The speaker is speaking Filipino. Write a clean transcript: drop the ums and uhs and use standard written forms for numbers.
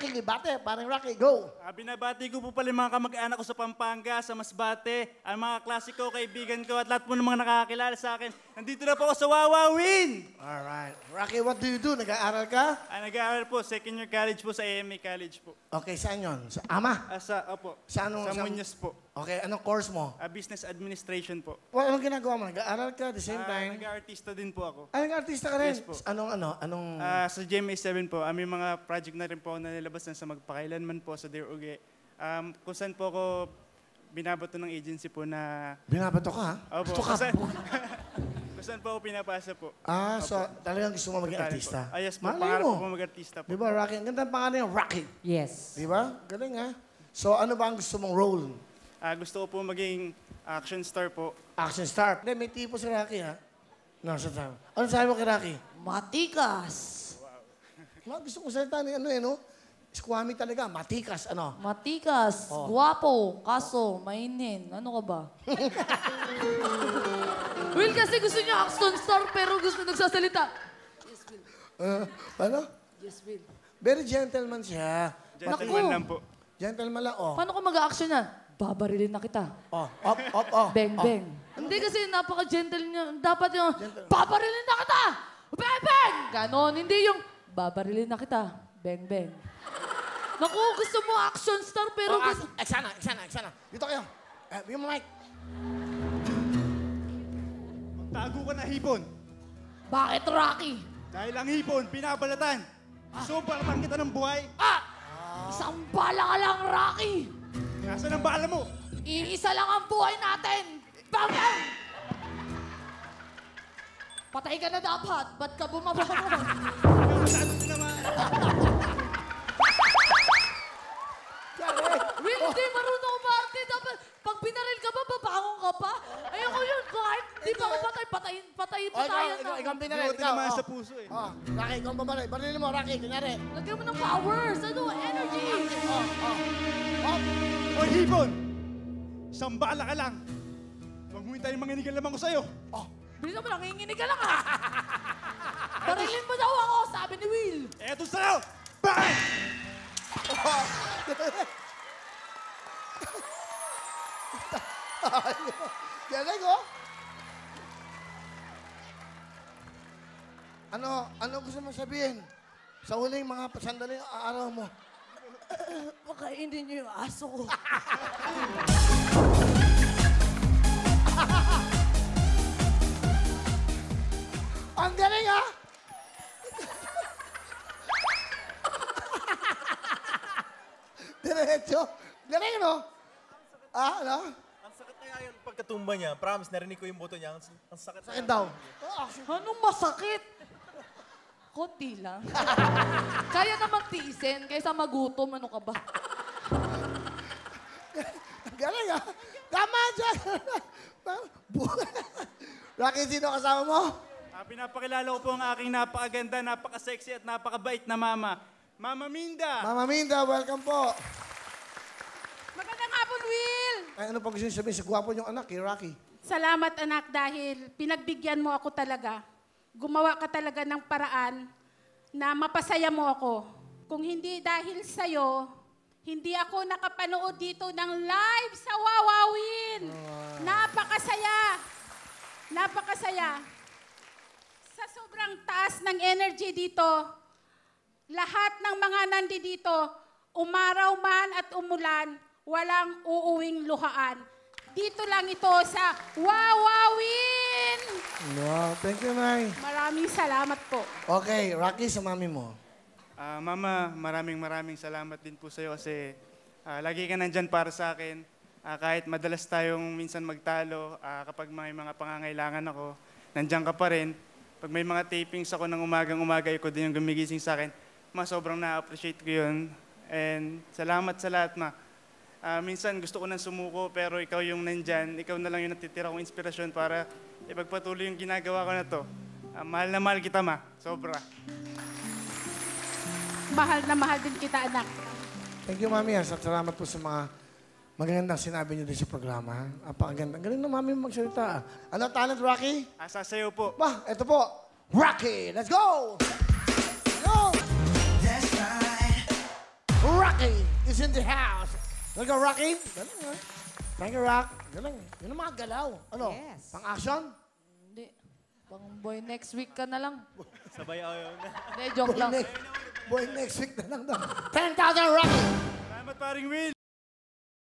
Rocky, ibate. Parang Rocky, go. Binabati ko po pala yung mga kamag-anak ko sa Pampanga, sa Masbate, ang mga klasiko, kaibigan ko, at lahat po ng mga nakakakilala sa akin. Nandito na po ako sa Wawawin! Alright. Rocky, what do you do? Nag-aaral ka? Nag-aaral po, second year college po sa AMA College po. Okay, saan yun? Sa Ama? Opo. Sa anong? Sa Muñoz po. Okay, anong course mo? Business Administration po. Well, anong ginagawa mo? Nag-aaral ka at the same time? Nag-artista din po ako. Nag-artista ka rin? Yes po. Anong? Sa GMA7 po, may mga project na rin po ako na nilabas na sa Magpakailanman po, sa Dear Uge. Kung saan po ako binabato ng agency po na... Binabato ka, ha? Opo. Gusto ka? Kung saan po ako pinapasa po. So talagang gusto mo maging artista? Yes po, Malay pangarap mo. po mag-artista po. Di ba, Rocky? Ang ganda ng pangalan niya, Rocky. Yes. Di ba? Galing, ha? So ano ba ang gusto mong role? Gusto ko po maging action star po. Action star. Hindi, may tipo si Rocky, ha? No, sa tama. Ano sabi mo kay Rocky? Matikas. Gusto ko salita ni no? Squammy talaga, matikas, ano? Matikas. Guwapo. Kaso, mainin. Ano ka ba? Will kasi gusto niya action star pero gusto nagsasalita. Yes, Will. Ano? Yes, Will. Very gentleman siya. Gentleman lang po. Gentleman lang, Paano ka mag-action na? Babarilin na kita. Bang. Beng. Hindi kasi napaka-gentle niya. Dapat yung, babarilin na kita! Beng, beng! Ganon. Hindi yung, babarilin na kita. Beng, beng. Naku, gusto mo action star pero gusto... Eksana. Dito kayo. Bigyan mo mic. Tago ka na, hipon. Bakit, Rocky? Dahil ang hipon, pinabalatan. So, balatan kita ng buhay. Isang bala ka lang, Rocky! Nasaan ang bala mo? Iisa lang ang buhay natin! Bang, bang! Patay ka na dapat. Ba't ka bumaba? Will, hindi marunong umarte. Dapat, pag binaril ka ba, babangon ka pa? Ayoko yun. Kahit di pa ako patayin na. Ikaw ang pinaril. Buti naman sa puso eh. Rocky, ikaw ang babalay. Barilin mo, Rocky. Kunyari. Lagyan mo ng powers. Ano? Energy. Oy, hipon! Isang bala ka lang. Huwag mo hintayin mga inigal ko sa'yo. Bilis mo, nanginginig ka lang ha. Barilin mo daw ako, sabi ni Will. Eto sa'yo! Bang! Galing, Ano gusto mo sabihin? Sa huling mga sandaling araw mo. Pakainin niyo yung aso ko. Ang galing, ha? Diretso. Galing, no? Ano? Ang sakit na yung pagkatumba niya. Promise, narinig ko yung buto niya. Ang sakit na Sakit daw. Anong masakit? Konti lang. Kaya naman tiisin kaysa magutom. Ano ka ba? Galing, ha? Tama dyan. Rocky, sino kasama mo? Pinapakilala ko po ang aking napakaganda, napaka-sexy at napakabait na mama. Mama Minda! Mama Minda, welcome po. Magandang hapon, Will! Ay, ano pa gusto niyo sabihin sa gwapo niyong anak, kay Rocky? Salamat, anak, dahil pinagbigyan mo ako talaga. Gumawa ka talaga ng paraan na mapasaya mo ako. Kung hindi dahil sa'yo, hindi ako nakapanood dito ng live sa Wawawin. Napakasaya. Napakasaya. Sa sobrang taas ng energy dito, lahat ng mga nandito, umaraw man at umulan, walang uuwing luhaan. Dito lang ito sa Wawawin! Wow, thank you, Nay. Maraming salamat po. Okay, Rocky, sa mami mo. Mama, maraming salamat din po sa'yo kasi lagi ka nandyan para sa akin. Kahit madalas tayong minsan magtalo, kapag may mga pangangailangan ako, nandyan ka pa rin. Pag may mga tapings ako ng umagang-umaga, ikaw din yung gumigising sa akin, sobrang na-appreciate ko yun. And salamat sa lahat, ma. Minsan gusto ko nang sumuko, pero ikaw yung nandyan, ikaw na lang yung natitira kong inspirasyon para ipagpatuloy yung ginagawa ko na to. Mahal na mahal kita, ma. Sobra. Mahal na mahal din kita, anak. Thank you, Mami. At salamat po sa mga magagandang sinabi niyo din sa programa. Apakaganda. Galing na, Mami, magsalita. Ano talent, Rocky? Sasayaw po. Ito po. Rocky, let's go! Go! That's right. Rocky is in the house. Talaga, Rocky? Galing, ha? Thank you, Rock. Galing. Yun ang mga galaw. Ano? Yes. Pang-action? Hindi. Pang boy next week ka na lang. Sabay ayaw na. Hindi, joke lang. Boy, next week na lang daw. 10,000, Rocky! Salamat paring Will.